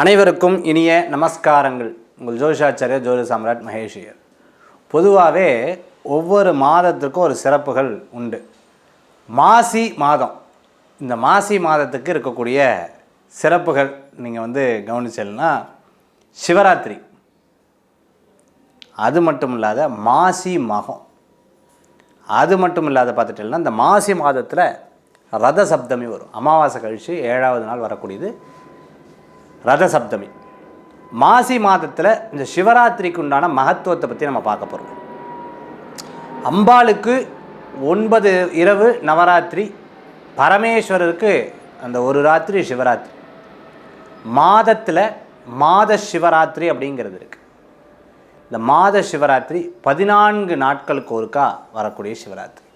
அனைவருக்கும் இனிய நமஸ்காரங்கள். உங்கள் ஜோதிஷாச்சாரிய ஜோதி சாம்ராட் மகேஷியர். பொதுவாகவே ஒவ்வொரு மாதத்துக்கும் ஒரு சிறப்புகள் உண்டு. மாசி மாதம், இந்த மாசி மாதத்துக்கு இருக்கக்கூடிய சிறப்புகள் நீங்கள் கவனிச்சல்னா, சிவராத்திரி, அது மட்டும் இல்லாத மாசி மகம், அது மட்டும் இல்லாத பார்த்துட்டேன்னா இந்த மாசி மாதத்தில் ரத சப்தமி வரும். அமாவாசை கழித்து 7வது நாள் வரக்கூடியது ரத சப்தமி. மாசி மாதத்தில் இந்த சிவராத்திரிக்கு உண்டான மகத்துவத்தை பற்றி நம்ம பார்க்க போகிறோம். அம்பாளுக்கு 9 இரவு நவராத்திரி, பரமேஸ்வரருக்கு அந்த ஒரு ராத்திரி சிவராத்திரி. மாதத்தில் மாத சிவராத்திரி அப்படிங்கிறது இருக்குது. இந்த மாத சிவராத்திரி 14 நாட்களுக்கு ஒருக்கா வரக்கூடிய சிவராத்திரி.